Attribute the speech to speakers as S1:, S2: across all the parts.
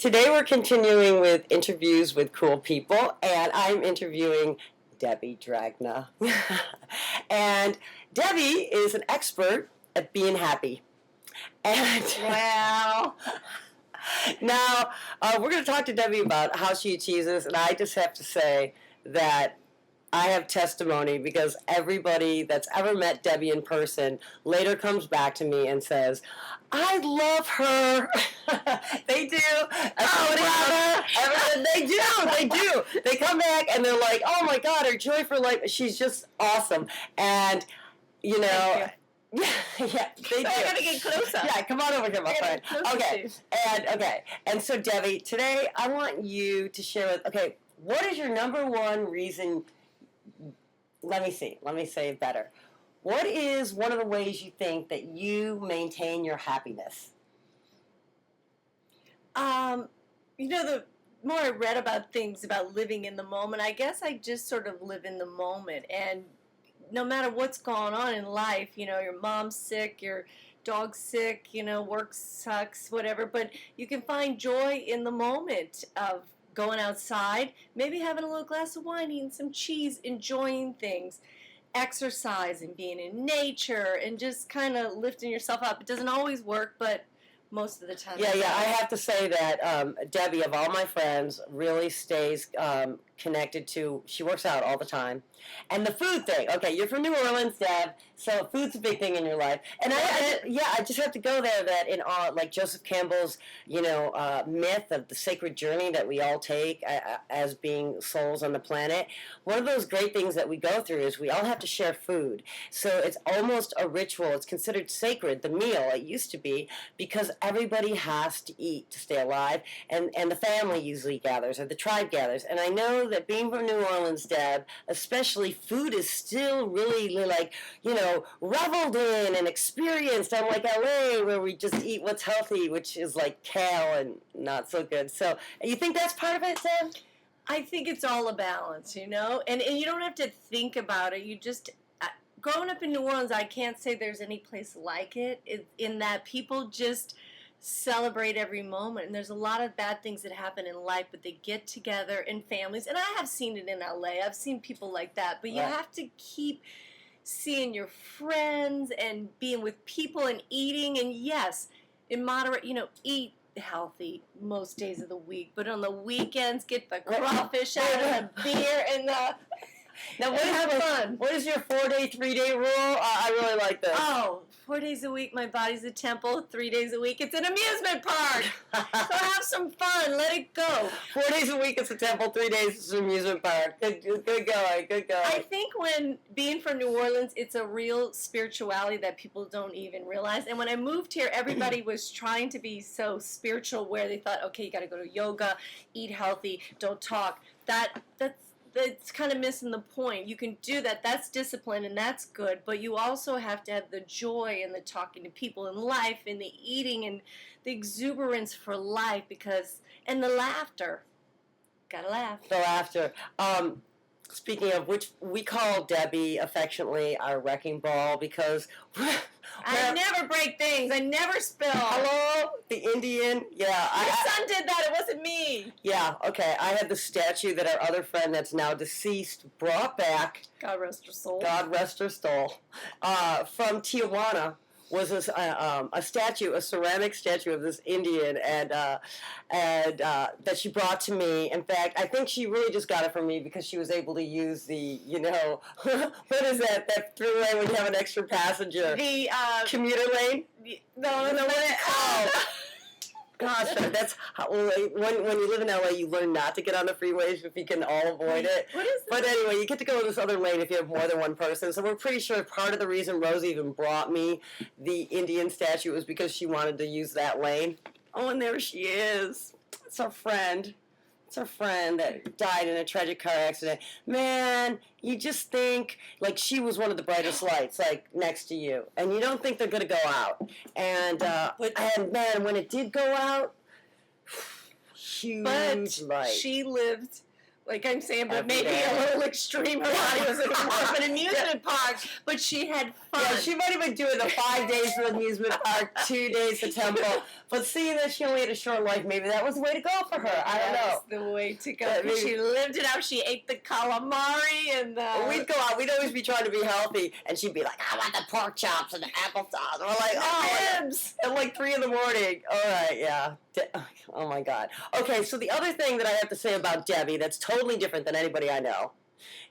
S1: Today we're continuing with interviews with cool people, and I'm interviewing Debbie Dragna. And Debbie is an expert at being happy. And
S2: Wow.
S1: now we're going to talk to Debbie about how she achieves this, and I just have to say that I have testimony because everybody that's ever met Debbie in person later comes back to me and says, I love her. They do. They do. They come back and they're like, oh my God, her joy for life. She's just awesome. And, you know, yeah, they do.
S2: I gotta get closer.
S1: Yeah, come on over here, my friend. And so Debbie, today I want you to share with, what is your number one reason? Let me say it better. What is one of the ways you think that you maintain your happiness?
S2: The more I read about things about living in the moment, I guess I just sort of live in the moment. And no matter what's going on in life, your mom's sick, your dog's sick, work sucks, whatever, but you can find joy in the moment of going outside, maybe having a little glass of wine, eating some cheese, enjoying things, exercise and being in nature and just kind of lifting yourself up. It doesn't always work, but most of the time.
S1: Yeah. I have to say that Debbie, of all my friends, really stays connected to, she works out all the time. And the food thing. Okay, you're from New Orleans, Deb, so food's a big thing in your life. And I just have to go there that in all, like Joseph Campbell's, myth of the sacred journey that we all take as being souls on the planet. One of those great things that we go through is we all have to share food. So it's almost a ritual. It's considered sacred, the meal, it used to be, because everybody has to eat to stay alive. And the family usually gathers, or the tribe gathers. And I know that being from New Orleans, Deb, especially food is still really like, reveled in and experienced, unlike LA where we just eat what's healthy, which is like kale and not so good. So you think that's part of it, Deb?
S2: I think it's all a balance, and you don't have to think about it. You just, growing up in New Orleans, I can't say there's any place like it, in that people just celebrate every moment. And there's a lot of bad things that happen in life, but they get together in families. And I have seen it in LA. I've seen people like that. But you have to keep seeing your friends and being with people and eating. And yes, in moderate, eat healthy most days of the week. But on the weekends, get the crawfish out and the beer and the...
S1: Now, what is your 4-day, 3-day rule? I really like this.
S2: 4 days a week, my body's a temple. 3 days a week, it's an amusement park. So have some fun. Let it go.
S1: 4 days a week, it's a temple. 3 days, it's an amusement park. Good going.
S2: I think when being from New Orleans, it's a real spirituality that people don't even realize. And when I moved here, everybody was trying to be so spiritual where they thought, okay, you got to go to yoga, eat healthy, don't talk. That's kind of missing the point. You can do that. That's discipline, and that's good. But you also have to have the joy and the talking to people in life and the eating and the exuberance for life and the laughter. Gotta laugh.
S1: The laughter. Speaking of which, we call Debbie affectionately our wrecking ball because...
S2: I never break things. I never spill.
S1: Hello? The Indian? Yeah.
S2: My son did that. It wasn't me.
S1: Yeah, okay. I had the statue that our other friend that's now deceased brought back.
S2: God rest her soul.
S1: God rest her soul. From Tijuana. Was a statue, a ceramic statue of this Indian, and that she brought to me. In fact, I think she really just got it from me because she was able to use the, what is that throughway when you have an extra passenger?
S2: The
S1: commuter lane. Gosh, that's how, when you live in LA, you learn not to get on the freeways if you can all avoid it.
S2: What is
S1: But anyway, you get to go to this other lane if you have more than one person. So we're pretty sure part of the reason Rose even brought me the Indian statue was because she wanted to use that lane. Oh, and there she is. It's our friend. It's our friend that died in a tragic car accident. Man, you just think, like, she was one of the brightest lights, like, next to you. And you don't think they're going to go out. And man, when it did go out, huge light.
S2: She lived like I'm saying, but
S1: Every
S2: maybe
S1: day.
S2: a little extreme. Her body was in more of an amusement park, but she had fun.
S1: Yeah, she might have been doing the 5 days to the amusement park, 2 days to temple. But seeing that she only had a short life, maybe that was the way to go for her. I don't know.
S2: That's the way to go.
S1: Yeah, maybe.
S2: She lived it out. She ate the calamari and the...
S1: We'd go out. We'd always be trying to be healthy, and she'd be like, "I want the pork chops and the applesauce." And we're like, "Oh,
S2: ribs!"
S1: At like 3 in the morning. All right, yeah. Oh my God. Okay, so the other thing that I have to say about Debbie that's totally different than anybody I know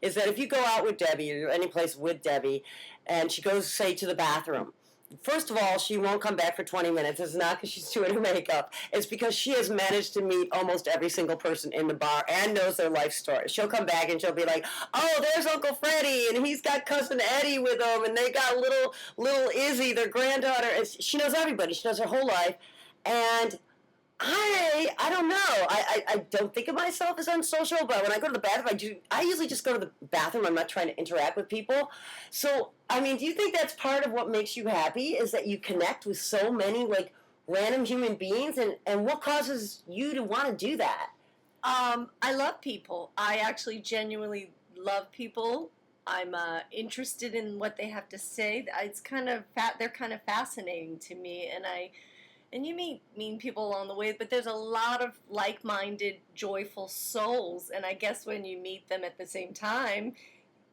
S1: is that if you go out with Debbie or any place with Debbie, and she goes, say, to the bathroom. First of all, she won't come back for 20 minutes. It's not because she's doing her makeup. It's because she has managed to meet almost every single person in the bar and knows their life story. She'll come back and she'll be like, "Oh, there's Uncle Freddie, and he's got Cousin Eddie with him, and they got little Izzy, their granddaughter." And she knows everybody. She knows her whole life. And I don't know. I don't think of myself as unsocial, but when I go to the bathroom, I usually just go to the bathroom. I'm not trying to interact with people. So, I mean, do you think that's part of what makes you happy, is that you connect with so many, like, random human beings? And what causes you to want to do that?
S2: I love people. I actually genuinely love people. I'm interested in what they have to say. It's kind of they're kind of fascinating to me, and you meet mean people along the way, but there's a lot of like-minded, joyful souls, and I guess when you meet them at the same time,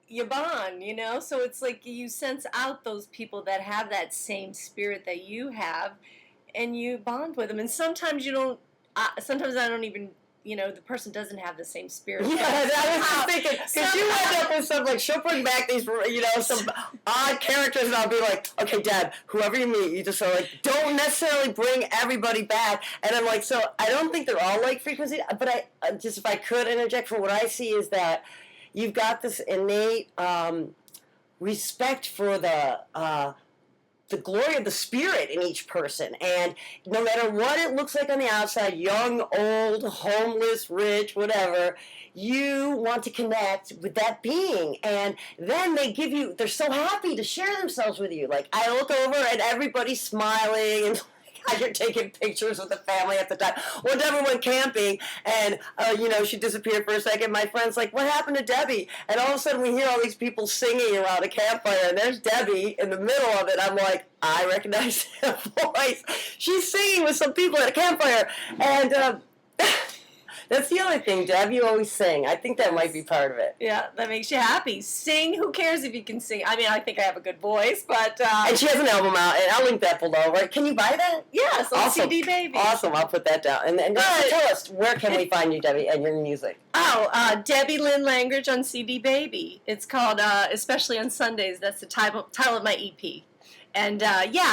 S2: you bond, you know? So it's like you sense out those people that have that same spirit that you have, and you bond with them. And sometimes you don't, sometimes I don't even, the person doesn't have the same spirit.
S1: Yeah, I was just thinking, because you end up with some, like, she'll bring back these, some odd characters, and I'll be like, "Okay, Dad, whoever you meet, you just are like, don't necessarily bring everybody back." And I'm like, so I don't think they're all like frequency, but if I could interject, for what I see is that you've got this innate respect for the glory of the spirit in each person, and no matter what it looks like on the outside, young, old, homeless, rich, whatever, you want to connect with that being, and then they're so happy to share themselves with you. Like, I look over and everybody's smiling, and you're taking pictures with the family at the time. One time we went camping, and, she disappeared for a second. My friend's like, "What happened to Debbie?" And all of a sudden we hear all these people singing around a campfire, and there's Debbie in the middle of it. I'm like, I recognize that voice. She's singing with some people at a campfire. And that's the other thing, Deb. You always sing. I think that might be part of it.
S2: Yeah, that makes you happy. Sing. Who cares if you can sing? I mean, I think I have a good voice, but...
S1: and she has an album out, and I'll link that below, right? Can you buy that?
S2: Yes, on
S1: awesome.
S2: CD Baby.
S1: Awesome. I'll put that down. And tell us, where can we find you, Debbie, and your music?
S2: Debbie Lynn Langridge on CD Baby. It's called, Especially on Sundays. That's the title of my EP. And,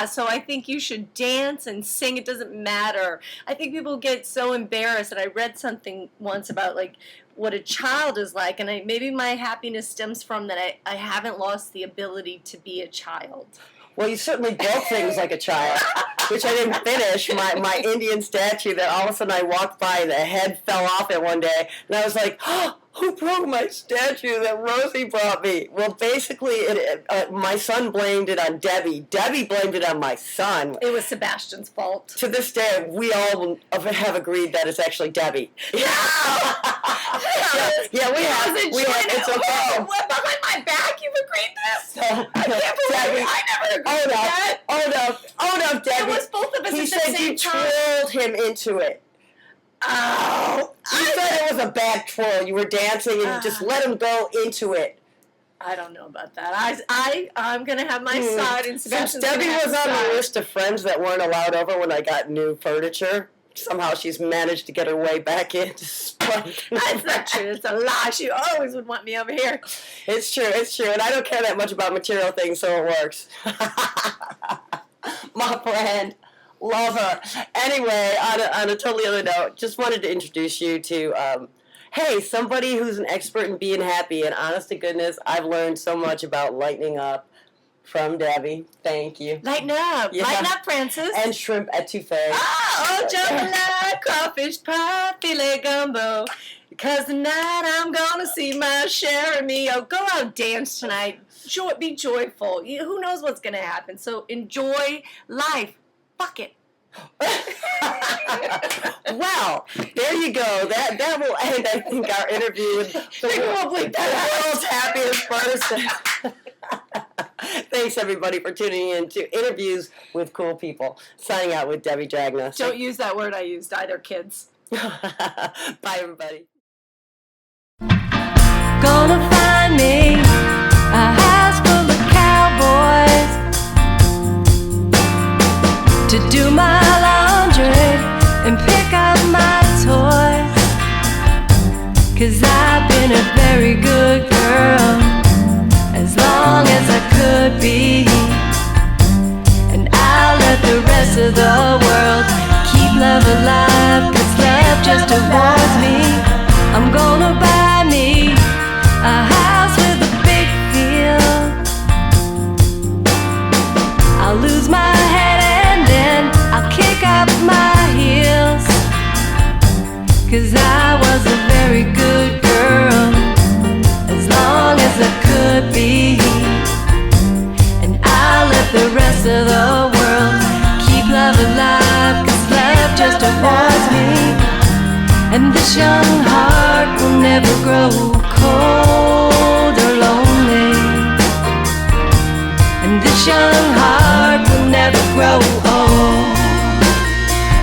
S2: so I think you should dance and sing. It doesn't matter. I think people get so embarrassed. And I read something once about, like, what a child is like. And maybe my happiness stems from that I haven't lost the ability to be a child.
S1: Well, you certainly broke things like a child, which I didn't finish. My Indian statue that all of a sudden I walked by and the head fell off it one day. And I was like, "Oh, who broke my statue that Rosie brought me?" Well, basically, my son blamed it on Debbie. Debbie blamed it on my son.
S2: It was Sebastian's fault.
S1: To this day, we all have agreed that it's actually Debbie.
S2: Yeah,
S1: we have. It's okay.
S2: What, behind my back you've agreed this? I can't believe
S1: Debbie,
S2: I never agreed with that.
S1: Own up, Debbie.
S2: It was both of us
S1: He
S2: at the
S1: said
S2: same
S1: you
S2: time.
S1: twirled him into it.
S2: Oh.
S1: You said it was a bad twirl. You were dancing and you just let him go into it.
S2: I don't know about that. I'm going to have my side, and Sebastian's
S1: Since Debbie
S2: gonna have
S1: was on
S2: his
S1: the
S2: side.
S1: list of friends that weren't allowed over when I got new furniture, somehow she's managed to get her way back in.
S2: That's not true. It's a lie. She always would want me over here.
S1: It's true, and I don't care that much about material things, so it works. My friend. Love her. Anyway, on a totally other note, just wanted to introduce you to, somebody who's an expert in being happy. And honest to goodness, I've learned so much about lightening up from Debbie. Thank you.
S2: Lighten up.
S1: Yeah.
S2: Lighten up, Francis.
S1: And shrimp etouffee.
S2: Oh, jambalaya, crawfish pie, filet gumbo. Because tonight I'm going to see my share of me. Oh, go out, dance tonight. Be joyful. Who knows what's going to happen? So enjoy life. Fuck it.
S1: Well, there you go. That will end, I think, our interview with the world's happiest person. Thanks, everybody, for tuning in to Interviews with Cool People. Signing out with Debbie Dragna.
S2: Don't use that word I used either, kids.
S1: Bye, everybody.
S3: Gonna find me a house full of cowboys to do my laundry and pick up my toys. 'Cause I've been a very good girl as long as I could be, and I'll let the rest of the world keep love alive, 'cause love just awards me. I'm gonna buy me a house with a big field. I'll lose my head and then I'll kick up my heels, 'cause I was a very good girl as long as I could be, and I'll let the rest of the world keep love alive, 'cause love just awards me. And this young heart will never grow cold or lonely. And this young heart